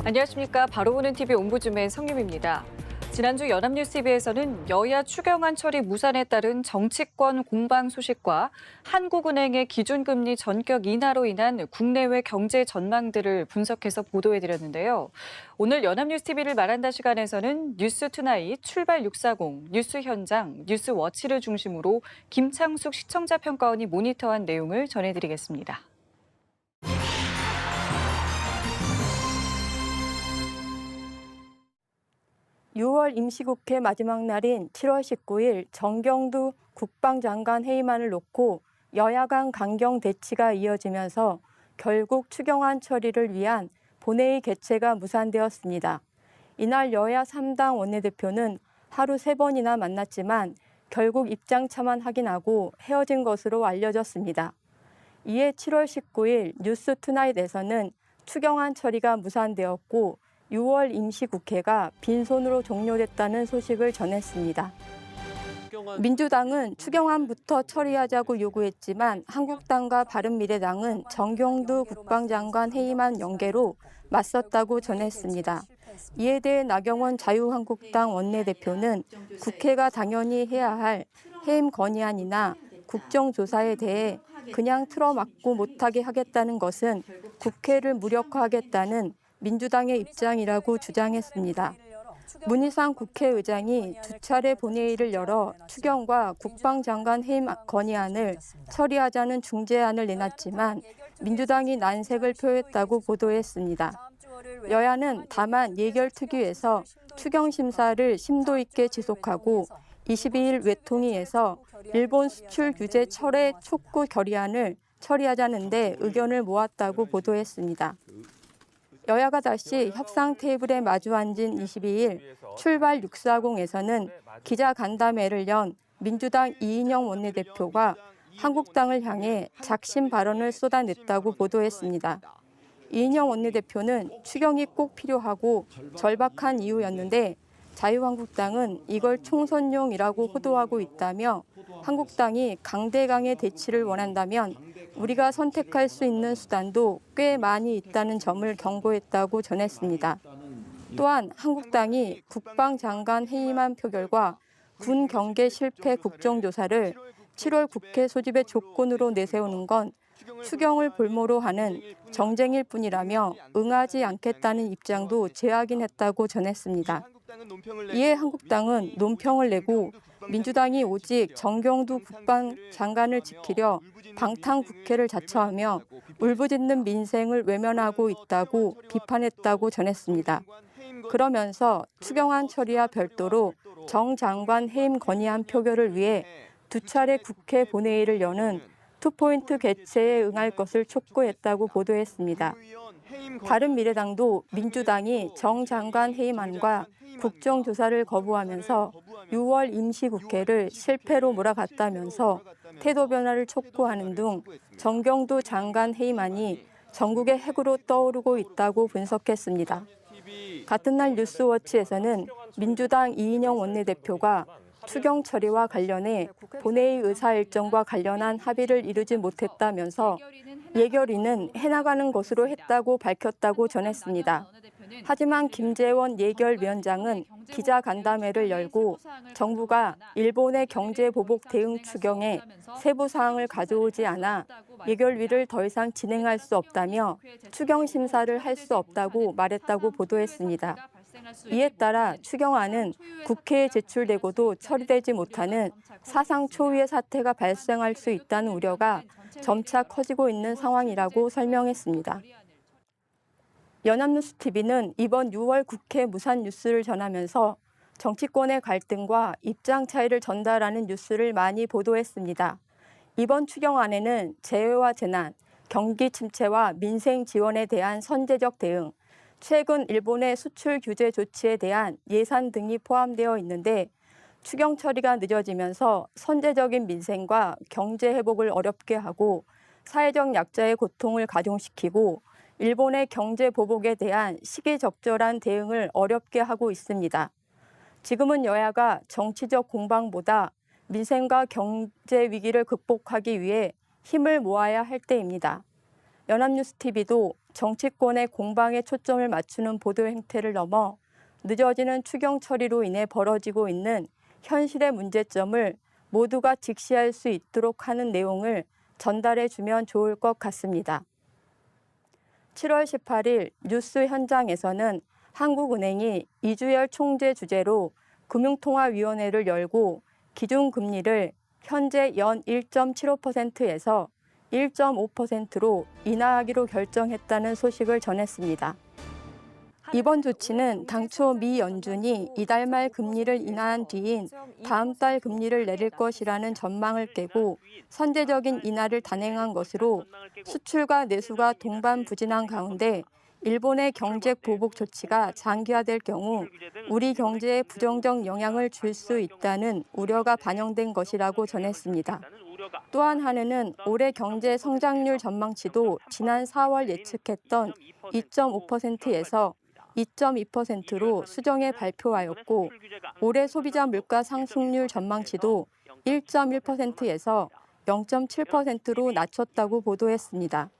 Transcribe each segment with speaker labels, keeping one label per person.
Speaker 1: 안녕하십니까. 바로 보는 TV 옹부즈맨 성유미입니다. 지난주 연합뉴스TV에서는 여야 추경안 처리 무산에 따른 정치권 공방 소식과 한국은행의 기준금리 전격 인하로 인한 국내외 경제 전망들을 분석해서 보도해드렸는데요. 오늘 연합뉴스TV를 말한다 시간에서는 뉴스투나잇, 출발 640, 뉴스현장, 뉴스워치를 중심으로 김창숙 시청자 평가원이 모니터한 내용을 전해드리겠습니다.
Speaker 2: 6월 임시국회 마지막 날인 7월 19일 정경두 국방장관 회의만을 놓고 여야 간 강경 대치가 이어지면서 결국 추경안 처리를 위한 본회의 개최가 무산되었습니다. 이날 여야 3당 원내대표는 하루 3번이나 만났지만 결국 입장차만 확인하고 헤어진 것으로 알려졌습니다. 이에 7월 19일 뉴스투나잇에서는 추경안 처리가 무산되었고 6월 임시국회가 빈손으로 종료됐다는 소식을 전했습니다. 민주당은 추경안부터 처리하자고 요구했지만 한국당과 바른미래당은 정경두 국방장관 회의만 연계로 맞섰다고 전했습니다. 이에 대해 나경원 자유한국당 원내대표는 국회가 당연히 해야 할 해임 건의안이나 국정조사에 대해 그냥 틀어막고 못하게 하겠다는 것은 국회를 무력화하겠다는 민주당의 입장이라고 주장했습니다. 문희상 국회의장이 두 차례 본회의를 열어 추경과 국방장관 해임 건의안을 처리하자는 중재안을 내놨지만 민주당이 난색을 표했다고 보도했습니다. 여야는 다만 예결특위에서 추경 심사를 심도 있게 지속하고 22일 외통위에서 일본 수출 규제 철회 촉구 결의안을 처리하자는데 의견을 모았다고 보도했습니다. 여야가 다시 협상 테이블에 마주 앉은 22일 출발 640에서는 기자 간담회를 연 민주당 이인영 원내대표가 한국당을 향해 작심 발언을 쏟아냈다고 보도했습니다. 이인영 원내대표는 추경이 꼭 필요하고 절박한 이유였는데 자유한국당은 이걸 총선용이라고 호도하고 있다며 한국당이 강대강의 대치를 원한다면 우리가 선택할 수 있는 수단도 꽤 많이 있다는 점을 경고했다고 전했습니다. 또한 한국당이 국방장관 해임안 표결과 군 경계 실패 국정조사를 7월 국회 소집의 조건으로 내세우는 건 추경을 볼모로 하는 정쟁일 뿐이라며 응하지 않겠다는 입장도 재확인했다고 전했습니다. 이에 한국당은 논평을 내고 민주당이 오직 정경두 국방장관을 지키려 방탄국회를 자처하며 울부짖는 민생을 외면하고 있다고 비판했다고 전했습니다. 그러면서 추경안 처리와 별도로 정 장관 해임 건의안 표결을 위해 두 차례 국회 본회의를 여는 투포인트 개최에 응할 것을 촉구했다고 보도했습니다. 바른미래당도 민주당이 정 장관 해임안과 국정조사를 거부하면서 6월 임시국회를 실패로 몰아갔다면서 태도 변화를 촉구하는 등 정경두 장관 해임안이 전국의 핵으로 떠오르고 있다고 분석했습니다. 같은 날 뉴스워치에서는 민주당 이인영 원내대표가 추경 처리와 관련해 본회의 의사 일정과 관련한 합의를 이루지 못했다면서 예결위는 해나가는 것으로 했다고 밝혔다고 전했습니다. 하지만 김재원 예결위원장은 기자 간담회를 열고 정부가 일본의 경제 보복 대응 추경에 세부 사항을 가져오지 않아 예결위를 더 이상 진행할 수 없다며 추경 심사를 할 수 없다고 말했다고 보도했습니다. 이에 따라 추경안은 국회에 제출되고도 처리되지 못하는 사상 초유의 사태가 발생할 수 있다는 우려가 점차 커지고 있는 상황이라고 설명했습니다. 연합뉴스TV는 이번 6월 국회 무산 뉴스를 전하면서 정치권의 갈등과 입장 차이를 전달하는 뉴스를 많이 보도했습니다. 이번 추경안에는 재해와 재난, 경기 침체와 민생 지원에 대한 선제적 대응, 최근 일본의 수출 규제 조치에 대한 예산 등이 포함되어 있는데 추경 처리가 늦어지면서 선제적인 민생과 경제 회복을 어렵게 하고 사회적 약자의 고통을 가중시키고 일본의 경제 보복에 대한 시기적절한 대응을 어렵게 하고 있습니다. 지금은 여야가 정치적 공방보다 민생과 경제 위기를 극복하기 위해 힘을 모아야 할 때입니다. 연합뉴스TV도 정치권의 공방에 초점을 맞추는 보도 행태를 넘어 늦어지는 추경 처리로 인해 벌어지고 있는 현실의 문제점을 모두가 직시할 수 있도록 하는 내용을 전달해 주면 좋을 것 같습니다. 7월 18일 뉴스 현장에서는 한국은행이 이주열 총재 주재로 금융통화위원회를 열고 기준금리를 현재 연 1.75%에서 1.5%로 인하하기로 결정했다는 소식을 전했습니다. 이번 조치는 당초 미 연준이 이달 말 금리를 인하한 뒤인 다음 달 금리를 내릴 것이라는 전망을 깨고 선제적인 인하를 단행한 것으로 수출과 내수가 동반부진한 가운데 일본의 경제 보복 조치가 장기화될 경우 우리 경제에 부정적 영향을 줄 수 있다는 우려가 반영된 것이라고 전했습니다. 또한 한은은 올해 경제 성장률 전망치도 지난 4월 예측했던 2.5%에서 2.2%로 수정해 발표하였고 올해 소비자 물가 상승률 전망치도 1.1%에서 0.7%로 낮췄다고 보도했습니다.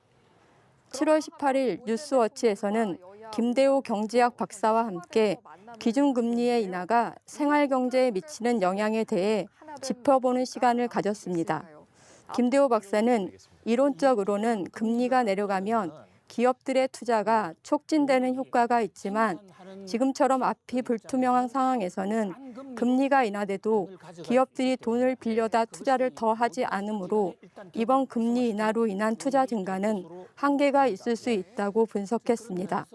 Speaker 2: 7월 18일 뉴스워치에서는 김대호 경제학 박사와 함께 기준금리의 인하가 생활경제에 미치는 영향에 대해 짚어보는 시간을 가졌습니다. 김대호 박사는 이론적으로는 금리가 내려가면 기업들의 투자가 촉진되는 효과가 있지만 지금처럼 앞이 불투명한 상황에서는 금리가 인하돼도 기업들이 돈을 빌려다 투자를 더 하지 않으므로 이번 금리 인하로 인한 투자 증가는 한계가 있을 수 있다고 분석했습니다.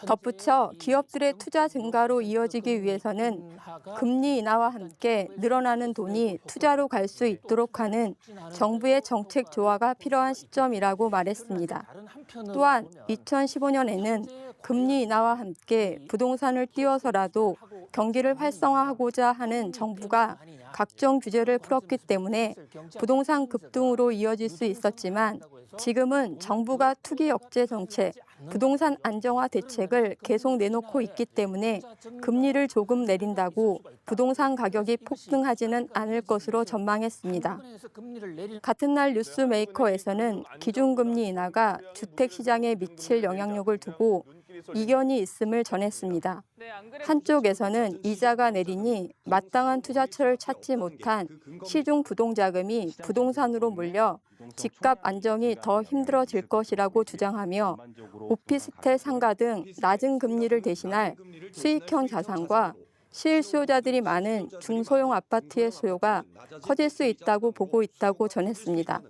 Speaker 2: 덧붙여 기업들의 투자 증가로 이어지기 위해서는 금리 인하와 함께 늘어나는 돈이 투자로 갈 수 있도록 하는 정부의 정책 조화가 필요한 시점이라고 말했습니다. 또한 2015년에는 금리 인하와 함께 부동산을 띄워서라도 경기를 활성화하고자 하는 정부가 각종 규제를 풀었기 때문에 부동산 급등으로 이어질 수 있었지만 지금은 정부가 투기 억제 정책, 부동산 안정화 대책을 계속 내놓고 있기 때문에 금리를 조금 내린다고 부동산 가격이 폭등하지는 않을 것으로 전망했습니다. 같은 날 뉴스메이커에서는 기준금리 인하가 주택시장에 미칠 영향력을 두고 이견이 있음을 전했습니다. 한쪽에서는 이자가 내리니 마땅한 투자처를 찾지 못한 시중 부동자금이 부동산으로 몰려 집값 안정이 더 힘들어질 것이라고 주장하며 오피스텔 상가 등 낮은 금리를 대신할 수익형 자산과 실수요자들이 많은 중소형 아파트의 수요가 커질 수 있다고 보고 있다고 전했습니다.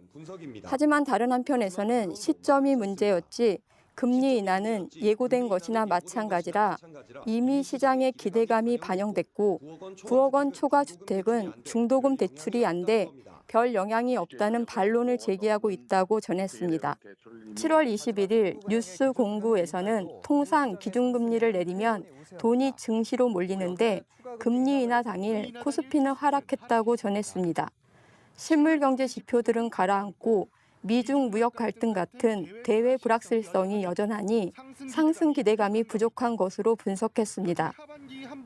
Speaker 2: 하지만 다른 한편에서는 시점이 문제였지 금리 인하는 예고된 것이나 마찬가지라 이미 시장의 기대감이 반영됐고 9억 원 초과 주택은 중도금 대출이 안 돼 별 영향이 없다는 반론을 제기하고 있다고 전했습니다. 7월 21일 뉴스 공구에서는 통상 기준금리를 내리면 돈이 증시로 몰리는데 금리 인하 당일 코스피는 하락했다고 전했습니다. 실물경제 지표들은 가라앉고 미중 무역 갈등 같은 대외 불확실성이 여전하니 상승 기대감이 부족한 것으로 분석했습니다.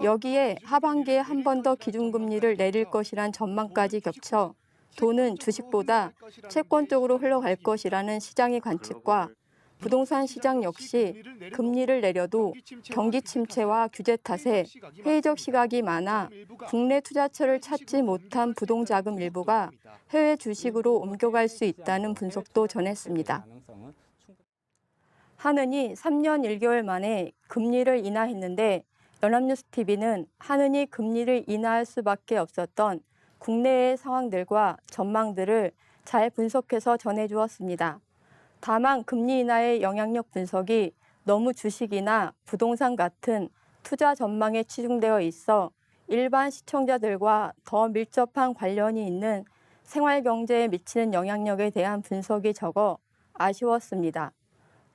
Speaker 2: 여기에 하반기에 한 번 더 기준금리를 내릴 것이란 전망까지 겹쳐 돈은 주식보다 채권 쪽으로 흘러갈 것이라는 시장의 관측과 부동산 시장 역시 금리를 내려도 경기 침체와 규제 탓에 회의적 시각이 많아 국내 투자처를 찾지 못한 부동자금 일부가 해외 주식으로 옮겨갈 수 있다는 분석도 전했습니다. 한은이 3년 1개월 만에 금리를 인하했는데 연합뉴스TV는 한은이 금리를 인하할 수밖에 없었던 국내의 상황들과 전망들을 잘 분석해서 전해주었습니다. 다만 금리 인하의 영향력 분석이 너무 주식이나 부동산 같은 투자 전망에 치중되어 있어 일반 시청자들과 더 밀접한 관련이 있는 생활 경제에 미치는 영향력에 대한 분석이 적어 아쉬웠습니다.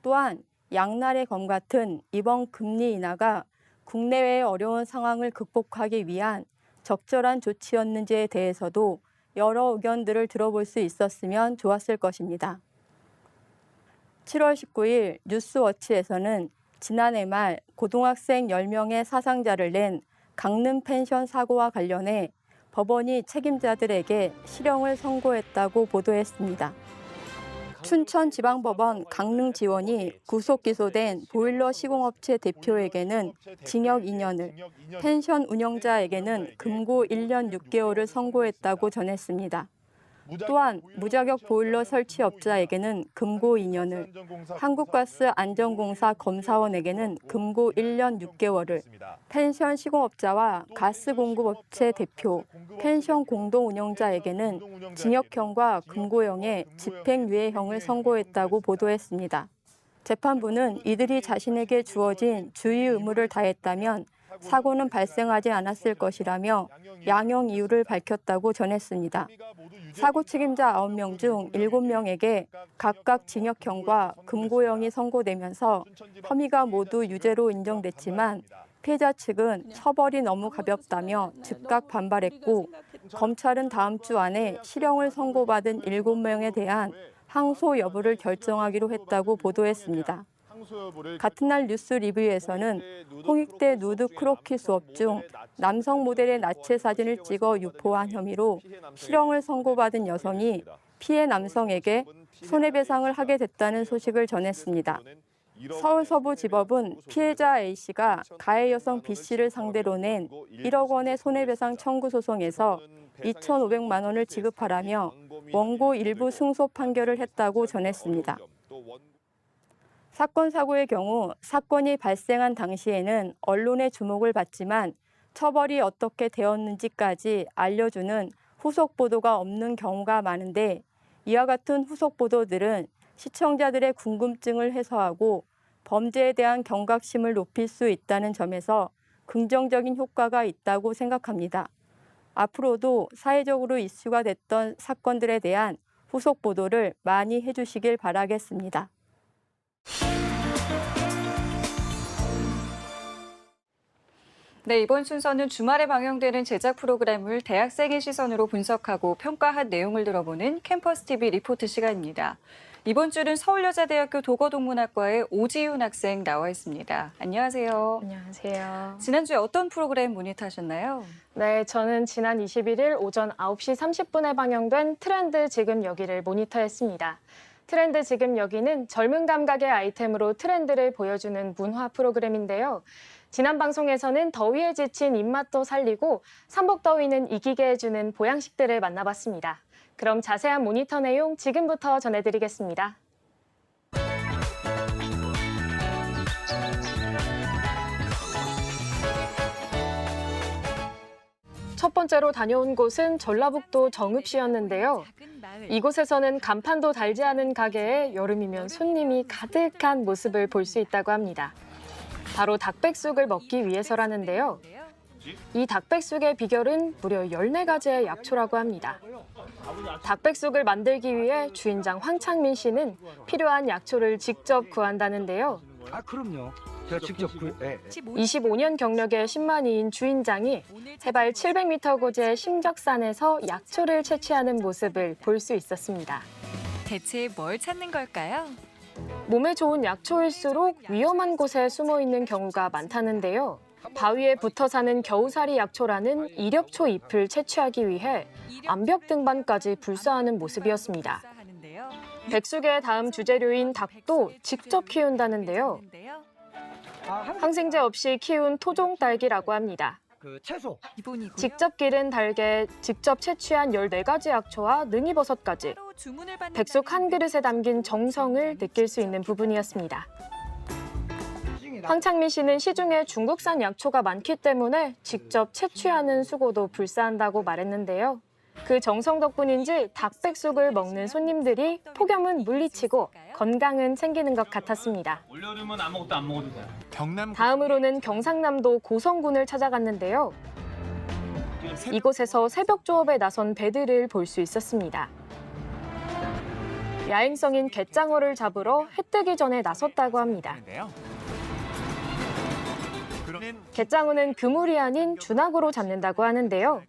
Speaker 2: 또한 양날의 검 같은 이번 금리 인하가 국내외의 어려운 상황을 극복하기 위한 적절한 조치였는지에 대해서도 여러 의견들을 들어볼 수 있었으면 좋았을 것입니다. 7월 19일 뉴스워치에서는 지난해 말 고등학생 10명의 사상자를 낸 강릉 펜션 사고와 관련해 법원이 책임자들에게 실형을 선고했다고 보도했습니다. 춘천지방법원 강릉지원이 구속 기소된 보일러 시공업체 대표에게는 징역 2년을, 펜션 운영자에게는 금고 1년 6개월을 선고했다고 전했습니다. 또한 무자격 보일러 설치업자에게는 금고 2년을, 한국가스안전공사 검사원에게는 금고 1년 6개월을, 펜션 시공업자와 가스공급업체 대표, 펜션 공동운영자에게는 징역형과 금고형의 집행유예형을 선고했다고 보도했습니다. 재판부는 이들이 자신에게 주어진 주의 의무를 다했다면 사고는 발생하지 않았을 것이라며 양형 이유를 밝혔다고 전했습니다. 사고 책임자 9명 중 7명에게 각각 징역형과 금고형이 선고되면서 혐의가 모두 유죄로 인정됐지만 피해자 측은 처벌이 너무 가볍다며 즉각 반발했고 검찰은 다음 주 안에 실형을 선고받은 7명에 대한 항소 여부를 결정하기로 했다고 보도했습니다. 같은 날 뉴스 리뷰에서는 홍익대 누드 크로키 수업 중 남성 모델의 나체 사진을 찍어 유포한 혐의로 실형을 선고받은 여성이 피해 남성에게 손해배상을 하게 됐다는 소식을 전했습니다. 서울서부지법은 피해자 A씨가 가해 여성 B씨를 상대로 낸 1억 원의 손해배상 청구 소송에서 2,500만 원을 지급하라며 원고 일부 승소 판결을 했다고 전했습니다. 사건 사고의 경우 사건이 발생한 당시에는 언론의 주목을 받지만 처벌이 어떻게 되었는지까지 알려주는 후속 보도가 없는 경우가 많은데 이와 같은 후속 보도들은 시청자들의 궁금증을 해소하고 범죄에 대한 경각심을 높일 수 있다는 점에서 긍정적인 효과가 있다고 생각합니다. 앞으로도 사회적으로 이슈가 됐던 사건들에 대한 후속 보도를 많이 해주시길 바라겠습니다.
Speaker 1: 네, 이번 순서는 주말에 방영되는 제작 프로그램을 대학생의 시선으로 분석하고 평가한 내용을 들어보는 캠퍼스 TV 리포트 시간입니다. 이번 주는 서울여자대학교 도거동문학과의 오지윤 학생 나와 있습니다. 안녕하세요.
Speaker 3: 안녕하세요.
Speaker 1: 지난주에 어떤 프로그램 모니터하셨나요?
Speaker 3: 네, 저는 지난 21일 오전 9시 30분에 방영된 트렌드 지금 여기를 모니터했습니다. 트렌드 지금 여기는 젊은 감각의 아이템으로 트렌드를 보여주는 문화 프로그램인데요. 지난 방송에서는 더위에 지친 입맛도 살리고 삼복더위는 이기게 해주는 보양식들을 만나봤습니다. 그럼 자세한 모니터 내용 지금부터 전해드리겠습니다. 첫 번째로 다녀온 곳은 전라북도 정읍시였는데요. 이곳에서는 간판도 달지 않은 가게에 여름이면 손님이 가득한 모습을 볼 수 있다고 합니다. 바로 닭백숙을 먹기 위해서라는데요. 이 닭백숙의 비결은 무려 14가지의 약초라고 합니다. 닭백숙을 만들기 위해 주인장 황창민 씨는 필요한 약초를 직접 구한다는데요.
Speaker 4: 아, 그럼요. 제가 직접
Speaker 3: 25년 경력의 신만이인 주인장이 해발 700m 고지의 심적산에서 약초를 채취하는 모습을 볼 수 있었습니다.
Speaker 1: 대체 뭘 찾는 걸까요?
Speaker 3: 몸에 좋은 약초일수록 위험한 곳에 숨어 있는 경우가 많다는데요. 바위에 붙어 사는 겨우살이 약초라는 이력초 잎을 채취하기 위해 암벽 등반까지 불사하는 모습이었습니다. 백숙의 다음 주재료인 닭도 직접 키운다는데요. 항생제 없이 키운 토종 딸기라고 합니다.
Speaker 4: 채소.
Speaker 3: 직접 기른 닭에 직접 채취한 14가지 약초와 능이버섯까지 백숙 한 그릇에 담긴 정성을 느낄 수 있는 부분이었습니다. 황창민 씨는 시중에 중국산 약초가 많기 때문에 직접 채취하는 수고도 불사한다고 말했는데요. 그 정성 덕분인지 닭백숙을 먹는 손님들이 폭염은 물리치고 건강은 챙기는 것 같았습니다.
Speaker 5: 올여름은 아무것도 안 먹어도 돼요.
Speaker 3: 다음으로는 경상남도 고성군을 찾아갔는데요. 이곳에서 새벽 조업에 나선 배들을 볼 수 있었습니다. 야행성인 갯장어를 잡으러 해 뜨기 전에 나섰다고 합니다. 갯장어는 그물이 아닌 주낙으로 잡는다고 하는데요.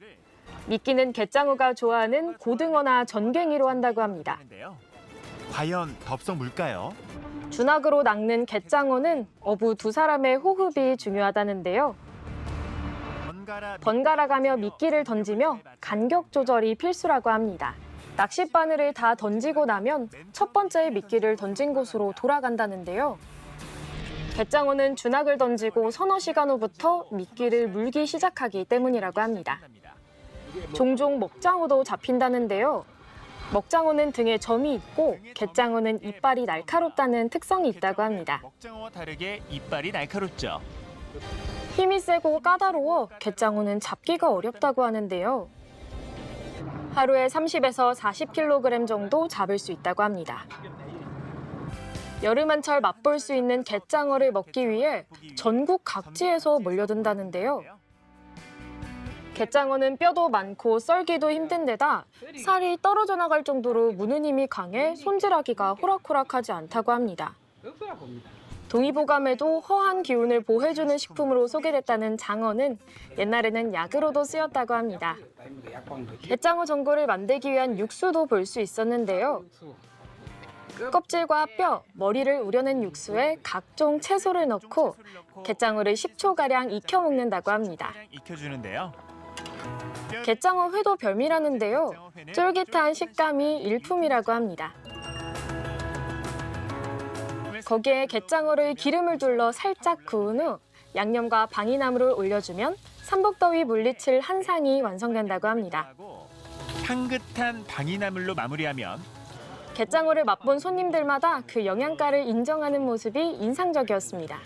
Speaker 3: 미끼는 갯장어가 좋아하는 고등어나 전갱이로 한다고 합니다.
Speaker 6: 과연 덥석물까요?
Speaker 3: 주낙으로 낚는 갯장어는 어부 두 사람의 호흡이 중요하다는데요. 번갈아 가며 미끼를 던지며 간격 조절이 필수라고 합니다. 낚싯바늘을 다 던지고 나면 첫 번째 미끼를 던진 곳으로 돌아간다는데요. 갯장어는 준학을 던지고 서너 시간 후부터 미끼를 물기 시작하기 때문이라고 합니다. 종종 먹장어도 잡힌다는데요. 먹장어는 등에 점이 있고 갯장어는 이빨이 날카롭다는 특성이 있다고 합니다.
Speaker 6: 먹장어와 다르게 이빨이 날카롭죠.
Speaker 3: 힘이 세고 까다로워 갯장어는 잡기가 어렵다고 하는데요. 하루에 30에서 40kg 정도 잡을 수 있다고 합니다. 여름 한철 맛볼 수 있는 갯장어를 먹기 위해 전국 각지에서 몰려든다는데요. 갯장어는 뼈도 많고 썰기도 힘든 데다 살이 떨어져 나갈 정도로 무는 힘이 강해 손질하기가 호락호락하지 않다고 합니다. 동의보감에도 허한 기운을 보해주는 식품으로 소개됐다는 장어는 옛날에는 약으로도 쓰였다고 합니다. 갯장어 전골을 만들기 위한 육수도 볼 수 있었는데요. 껍질과 뼈, 머리를 우려낸 육수에 각종 채소를 넣고 갯장어를 10초가량 익혀 먹는다고 합니다.
Speaker 6: 익혀주는데요.
Speaker 3: 갯장어 회도 별미라는데요. 쫄깃한 식감이 일품이라고 합니다. 거기에 갯장어를 기름을 둘러 살짝 구운 후 양념과 방이나물을 올려주면 삼복더위 물리칠 한상이 완성된다고 합니다.
Speaker 6: 향긋한 방이나물로 마무리하면
Speaker 3: 갯장어를 맛본 손님들마다 그 영양가를 인정하는 모습이 인상적이었습니다.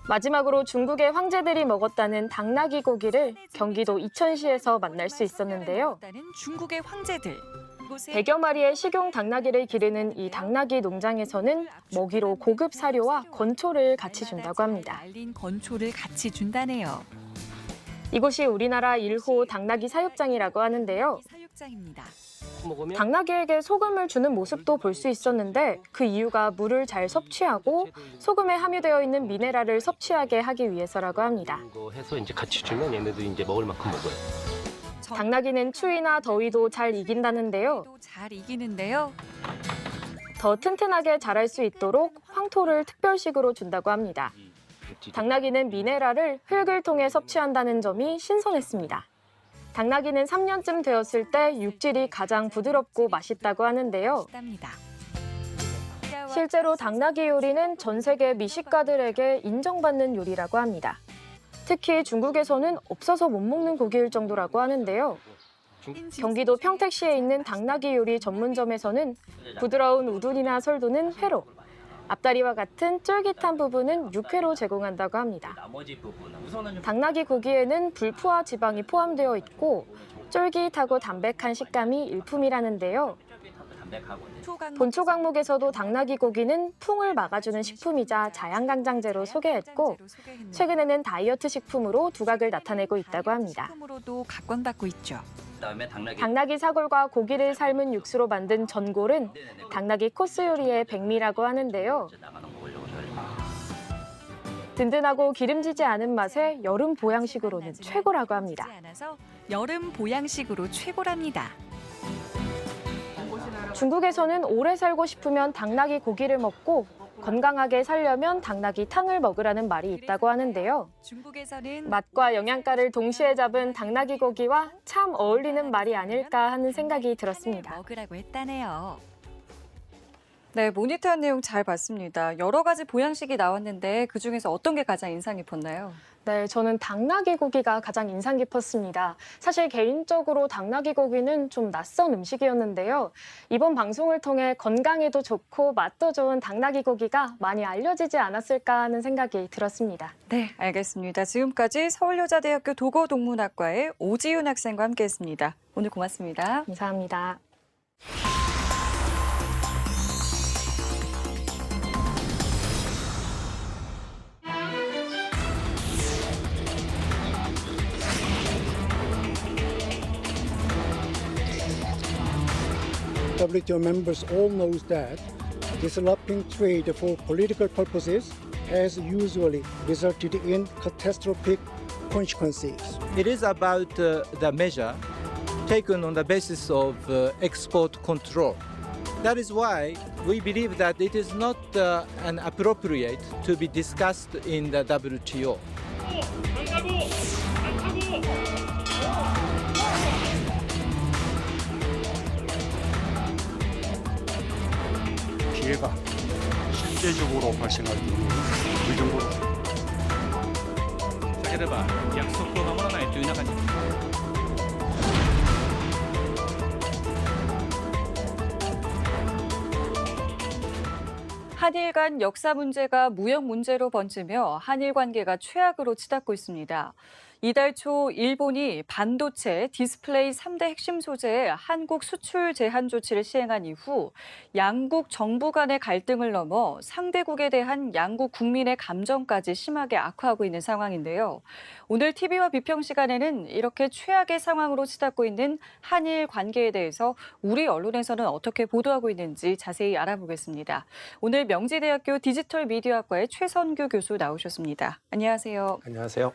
Speaker 3: 마지막으로 중국의 황제들이 먹었다는 당나귀 고기를 경기도 이천시에서 만날 수 있었는데요.
Speaker 1: 중국의 황제들.
Speaker 3: 100여 마리의 식용 당나귀를 기르는 이 당나귀 농장에서는 먹이로 고급 사료와 건초를 같이 준다고 합니다.
Speaker 1: 말린 건초를 같이 준다네요.
Speaker 3: 이곳이 우리나라 1호 당나귀 사육장이라고 하는데요.
Speaker 1: 사육장입니다.
Speaker 3: 당나귀에게 소금을 주는 모습도 볼 수 있었는데 그 이유가 물을 잘 섭취하고 소금에 함유되어 있는 미네랄을 섭취하게 하기 위해서라고 합니다.
Speaker 7: 이거 해서 이제 같이 주면 얘네들이 이제 먹을 만큼 먹어요.
Speaker 3: 당나귀는 추위나 더위도 잘 이긴다는데요.
Speaker 1: 잘 이기는데요.
Speaker 3: 더 튼튼하게 자랄 수 있도록 황토를 특별식으로 준다고 합니다. 당나귀는 미네랄을 흙을 통해 섭취한다는 점이 신선했습니다. 당나귀는 3년쯤 되었을 때 육질이 가장 부드럽고 맛있다고 하는데요. 실제로 당나귀 요리는 전 세계 미식가들에게 인정받는 요리라고 합니다. 특히 중국에서는 없어서 못 먹는 고기일 정도라고 하는데요. 경기도 평택시에 있는 당나귀 요리 전문점에서는 부드러운 우둔이나 설도는 회로, 앞다리와 같은 쫄깃한 부분은 육회로 제공한다고 합니다. 당나귀 고기에는 불포화 지방이 포함되어 있고 쫄깃하고 담백한 식감이 일품이라는데요. 본초 강목에서도 당나귀 고기는 풍을 막아주는 식품이자 자양강장제로 소개했고 최근에는 다이어트 식품으로 두각을 나타내고 있다고 합니다.
Speaker 1: 식품으로도 각광받고 있죠.
Speaker 3: 당나귀 사골과 고기를 삶은 육수로 만든 전골은 당나귀 코스 요리의 백미라고 하는데요. 든든하고 기름지지 않은 맛에 여름 보양식으로는 최고라고 합니다.
Speaker 1: 여름 보양식으로 최고랍니다.
Speaker 3: 중국에서는 오래 살고 싶으면 당나귀 고기를 먹고 건강하게 살려면 당나귀 탕을 먹으라는 말이 있다고 하는데요.
Speaker 1: 중국에서는
Speaker 3: 맛과 영양가를 동시에 잡은 당나귀 고기와 참 어울리는 말이 아닐까 하는 생각이 들었습니다.
Speaker 1: 먹으라고 했다네요. 네, 모니터한 내용 잘 봤습니다. 여러 가지 보양식이 나왔는데 그중에서 어떤 게 가장 인상 깊었나요?
Speaker 3: 네, 저는 당나귀 고기가 가장 인상 깊었습니다. 사실 개인적으로 당나귀 고기는 좀 낯선 음식이었는데요. 이번 방송을 통해 건강에도 좋고 맛도 좋은 당나귀 고기가 많이 알려지지 않았을까 하는 생각이 들었습니다.
Speaker 1: 네, 알겠습니다. 지금까지 서울여자대학교 도고동문학과의 오지윤 학생과 함께했습니다. 오늘 고맙습니다.
Speaker 3: 감사합니다.
Speaker 8: WTO members all knows that disrupting trade for political purposes has usually resulted in catastrophic consequences.
Speaker 9: It is about the measure taken on the basis of export control. That is why we believe that it is not an appropriate to be discussed in the WTO.
Speaker 10: 피해가 실제적으로 발생할 경우 그 정도로
Speaker 6: 자기들봐 약속도守らないという中に
Speaker 1: 한일 간 역사 문제가 무역 문제로 번지며 한일 관계가 최악으로 치닫고 있습니다. 이달 초 일본이 반도체, 디스플레이 3대 핵심 소재의 한국 수출 제한 조치를 시행한 이후 양국 정부 간의 갈등을 넘어 상대국에 대한 양국 국민의 감정까지 심하게 악화하고 있는 상황인데요. 오늘 TV와 비평 시간에는 이렇게 최악의 상황으로 치닫고 있는 한일 관계에 대해서 우리 언론에서는 어떻게 보도하고 있는지 자세히 알아보겠습니다. 오늘 명지대학교 디지털 미디어학과의 최선규 교수 나오셨습니다. 안녕하세요.
Speaker 7: 안녕하세요.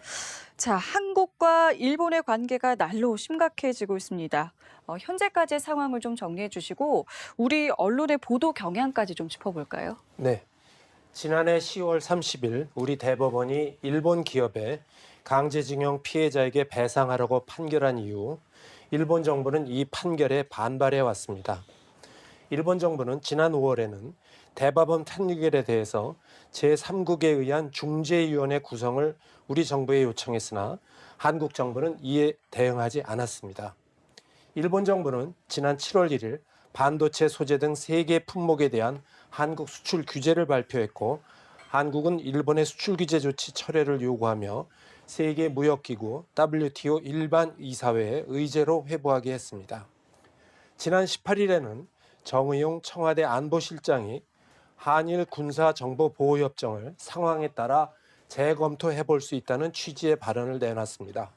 Speaker 1: 자, 한국과 일본의 관계가 날로 심각해지고 있습니다. 현재까지의 상황을 좀 정리해 주시고 우리 언론의 보도 경향까지 좀 짚어볼까요?
Speaker 11: 네. 지난해 10월 30일 우리 대법원이 일본 기업의 강제징용 피해자에게 배상하라고 판결한 이후 일본 정부는 이 판결에 반발해 왔습니다. 일본 정부는 지난 5월에는 대법원 판결에 대해서 제3국에 의한 중재위원회 구성을 우리 정부에 요청했으나 한국 정부는 이에 대응하지 않았습니다. 일본 정부는 지난 7월 1일 반도체 소재 등 3개 품목에 대한 한국 수출 규제를 발표했고 한국은 일본의 수출 규제 조치 철회를 요구하며 세계 무역기구 WTO 일반 이사회에 의제로 회부하게 했습니다. 지난 18일에는 정의용 청와대 안보실장이 한일 군사정보보호협정을 상황에 따라 재검토해 볼 수 있다는 취지의 발언을 내놨습니다.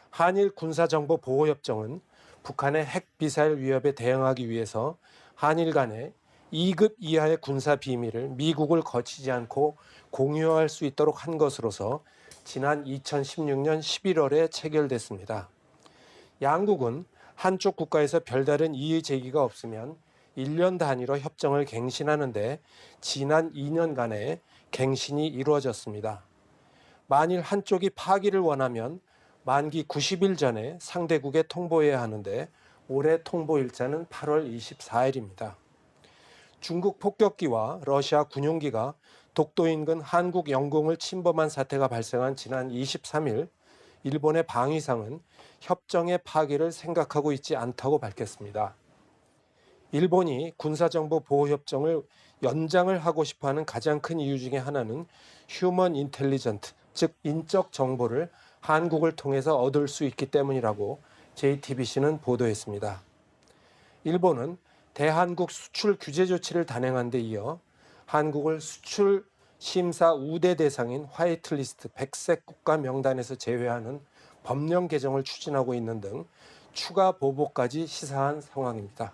Speaker 11: 한일 군사정보보호협정은 북한의 핵미사일 위협에 대응하기 위해서 한일 간에 2급 이하의 군사 비밀을 미국을 거치지 않고 공유할 수 있도록 한 것으로서 지난 2016년 11월에 체결됐습니다. 양국은 한쪽 국가에서 별다른 이의 제기가 없으면 1년 단위로 협정을 갱신하는데 지난 2년간의 갱신이 이루어졌습니다. 만일 한쪽이 파기를 원하면 만기 90일 전에 상대국에 통보해야 하는데 올해 통보 일자는 8월 24일입니다. 중국 폭격기와 러시아 군용기가 독도 인근 한국 영공을 침범한 사태가 발생한 지난 23일 일본의 방위상은 협정의 파기를 생각하고 있지 않다고 밝혔습니다. 일본이 군사정보보호협정을 연장을 하고 싶어하는 가장 큰 이유 중에 하나는 휴먼 인텔리전트, 즉 인적 정보를 한국을 통해서 얻을 수 있기 때문이라고 JTBC는 보도했습니다. 일본은 대한국 수출 규제 조치를 단행한 데 이어 한국을 수출 심사 우대 대상인 화이트리스트 백색 국가 명단에서 제외하는 법령 개정을 추진하고 있는 등 추가 보복까지 시사한 상황입니다.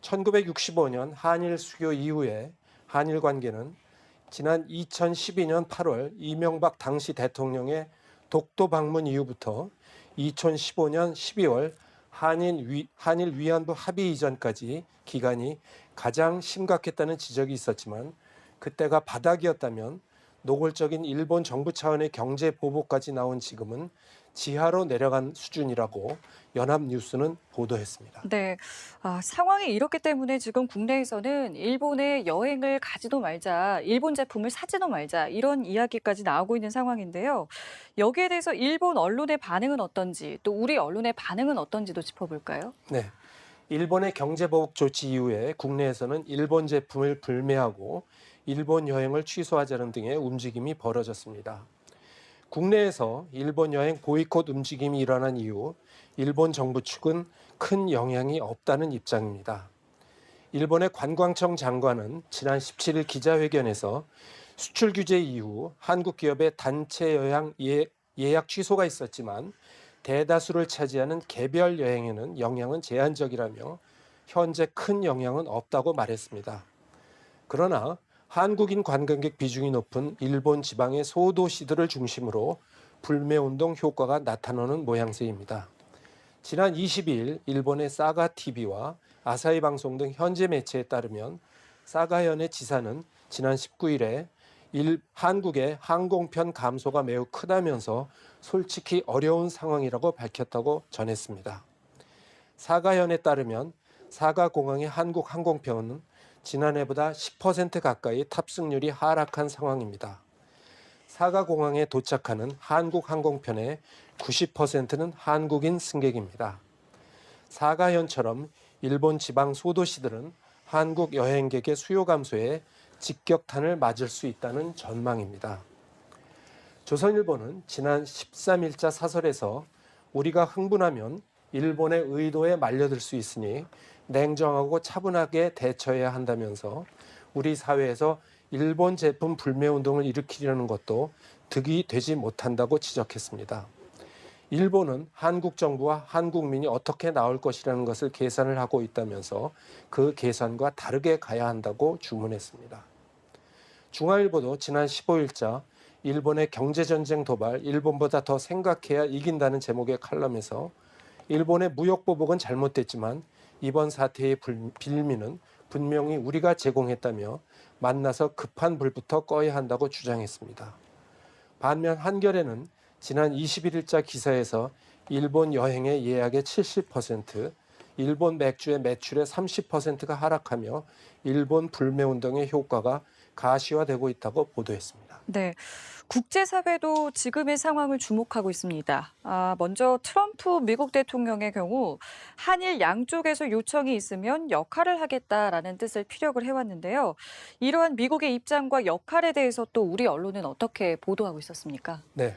Speaker 11: 1965년 한일 수교 이후에 한일 관계는 지난 2012년 8월 이명박 당시 대통령의 독도 방문 이후부터 2015년 12월 한일 위안부 합의 이전까지 기간이 가장 심각했다는 지적이 있었지만 그때가 바닥이었다면 노골적인 일본 정부 차원의 경제 보복까지 나온 지금은 지하로 내려간 수준이라고 연합뉴스는 보도했습니다.
Speaker 1: 네, 상황이 이렇기 때문에 지금 국내에서는 일본에 여행을 가지도 말자, 일본 제품을 사지도 말자 이런 이야기까지 나오고 있는 상황인데요. 여기에 대해서 일본 언론의 반응은 어떤지 또 우리 언론의 반응은 어떤지도 짚어볼까요?
Speaker 11: 네, 일본의 경제보복 조치 이후에 국내에서는 일본 제품을 불매하고 일본 여행을 취소하자는 등의 움직임이 벌어졌습니다. 국내에서 일본 여행 보이콧 움직임이 일어난 이후 일본 정부 측은 큰 영향이 없다는 입장입니다. 일본의 관광청 장관은 지난 17일 기자회견에서 수출 규제 이후 한국 기업의 단체 여행 예약 취소가 있었지만 대다수를 차지하는 개별 여행에는 영향은 제한적이라며 현재 큰 영향은 없다고 말했습니다. 그러나 한국인 관광객 비중이 높은 일본 지방의 소도시들을 중심으로 불매운동 효과가 나타나는 모양새입니다. 지난 22일 일본의 사가TV와 아사히 방송 등 현지 매체에 따르면 사가현의 지사는 지난 19일에 한국의 항공편 감소가 매우 크다면서 솔직히 어려운 상황이라고 밝혔다고 전했습니다. 사가현에 따르면 사가공항의 한국 항공편은 지난해보다 10% 가까이 탑승률이 하락한 상황입니다. 사가공항에 도착하는 한국 항공편의 90%는 한국인 승객입니다. 사가현처럼 일본 지방 소도시들은 한국 여행객의 수요 감소에 직격탄을 맞을 수 있다는 전망입니다. 조선일보는 지난 13일자 사설에서 우리가 흥분하면 일본의 의도에 말려들 수 있으니 냉정하고 차분하게 대처해야 한다면서 우리 사회에서 일본 제품 불매운동을 일으키려는 것도 득이 되지 못한다고 지적했습니다. 일본은 한국 정부와 한국민이 어떻게 나올 것이라는 것을 계산을 하고 있다면서 그 계산과 다르게 가야 한다고 주문했습니다. 중앙일보도 지난 15일자 일본의 경제전쟁 도발, 일본보다 더 생각해야 이긴다는 제목의 칼럼에서 일본의 무역보복은 잘못됐지만 이번 사태의 빌미는 분명히 우리가 제공했다며 만나서 급한 불부터 꺼야 한다고 주장했습니다. 반면 한겨레는 지난 21일자 기사에서 일본 여행의 예약의 70%, 일본 맥주의 매출의 30%가 하락하며 일본 불매운동의 효과가 가시화되고 있다고 보도했습니다.
Speaker 1: 네. 국제사회도 지금의 상황을 주목하고 있습니다. 먼저 트럼프 미국 대통령의 경우 한일 양쪽에서 요청이 있으면 역할을 하겠다라는 뜻을 피력을 해왔는데요. 이러한 미국의 입장과 역할에 대해서 또 우리 언론은 어떻게 보도하고 있었습니까?
Speaker 11: 네.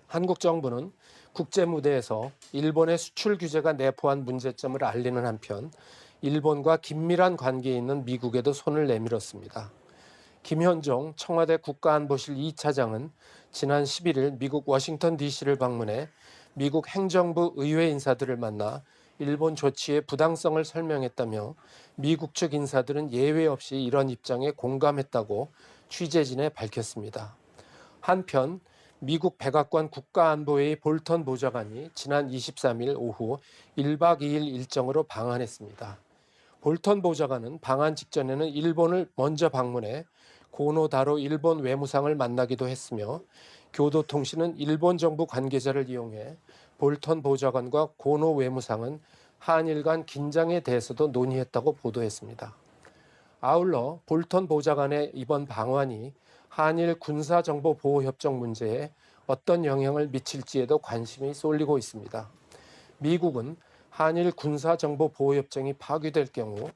Speaker 11: 한국 정부는 국제 무대에서 일본의 수출 규제가 내포한 문제점을 알리는 한편 일본과 긴밀한 관계에 있는 미국에도 손을 내밀었습니다. 김현종 청와대 국가안보실 2차장은 지난 11일 미국 워싱턴 DC를 방문해 미국 행정부 의회 인사들을 만나 일본 조치의 부당성을 설명했다며 미국 측 인사들은 예외 없이 이런 입장에 공감했다고 취재진에 밝혔습니다. 한편 미국 백악관 국가안보회의 볼턴 보좌관이 지난 23일 오후 1박 2일 일정으로 방한했습니다. 볼턴 보좌관은 방한 직전에는 일본을 먼저 방문해 고노다로 일본 외무상을 만나기도 했으며 교도통신은 일본 정부 관계자를 이용해 볼턴 보좌관과 고노 외무상은 한일 간 긴장에 대해서도 논의했다고 보도했습니다. 아울러 볼턴 보좌관의 이번 방한이 한일 군사정보보호협정 문제에 어떤 영향을 미칠지에도 관심이 쏠리고 있습니다. 미국은 한일 군사정보보호협정이 파기될 경우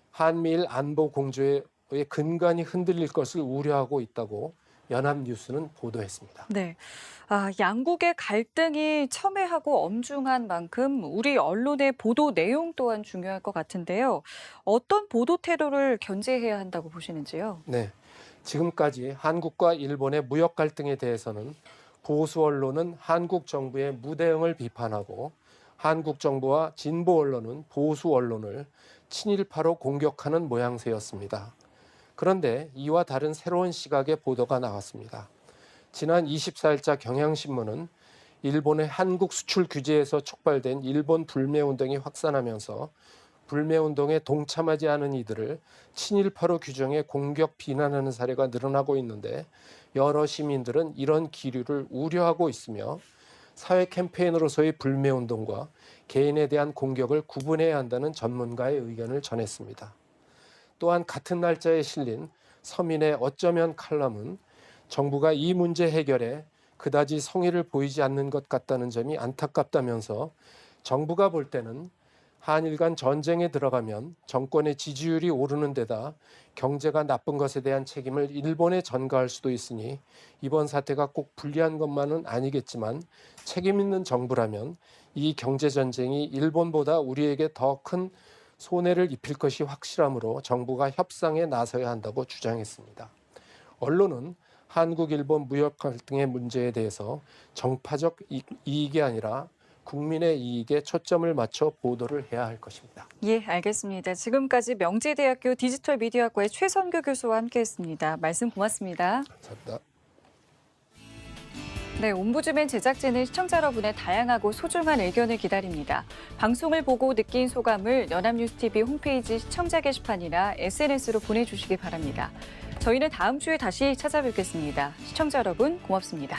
Speaker 11: 한미일 안보 공조의 근간이 흔들릴 것을 우려하고 있다고 연합뉴스는 보도했습니다.
Speaker 1: 네. 양국의 갈등이 첨예하고 엄중한 만큼 우리 언론의 보도 내용 또한 중요할 것 같은데요. 어떤 보도 태도를 견제해야 한다고 보시는지요?
Speaker 11: 네. 지금까지 한국과 일본의 무역 갈등에 대해서는 보수 언론은 한국 정부의 무대응을 비판하고 한국 정부와 진보 언론은 보수 언론을 친일파로 공격하는 모양새였습니다. 그런데 이와 다른 새로운 시각의 보도가 나왔습니다. 지난 24일자 경향신문은 일본의 한국 수출 규제에서 촉발된 일본 불매운동이 확산하면서 불매운동에 동참하지 않은 이들을 친일파로 규정해 공격 비난하는 사례가 늘어나고 있는데 여러 시민들은 이런 기류를 우려하고 있으며 사회 캠페인으로서의 불매운동과 개인에 대한 공격을 구분해야 한다는 전문가의 의견을 전했습니다. 또한 같은 날짜에 실린 서민의 어쩌면 칼럼은 정부가 이 문제 해결에 그다지 성의를 보이지 않는 것 같다는 점이 안타깝다면서 정부가 볼 때는 한일 간 전쟁에 들어가면 정권의 지지율이 오르는 데다 경제가 나쁜 것에 대한 책임을 일본에 전가할 수도 있으니 이번 사태가 꼭 불리한 것만은 아니겠지만 책임 있는 정부라면 이 경제전쟁이 일본보다 우리에게 더 큰 손해를 입힐 것이 확실하므로 정부가 협상에 나서야 한다고 주장했습니다. 언론은 한국, 일본 무역 갈등의 문제에 대해서 정파적 이익이 아니라 국민의 이익에 초점을 맞춰 보도를 해야 할 것입니다.
Speaker 1: 예, 알겠습니다. 지금까지 명지대학교 디지털미디어학과의 최선규 교수와 함께했습니다. 말씀 고맙습니다.
Speaker 11: 감사합니다.
Speaker 1: 네, 옴부즈맨 제작진은 시청자 여러분의 다양하고 소중한 의견을 기다립니다. 방송을 보고 느낀 소감을 연합뉴스TV 홈페이지 시청자 게시판이나 SNS로 보내주시기 바랍니다. 저희는 다음 주에 다시 찾아뵙겠습니다. 시청자 여러분 고맙습니다.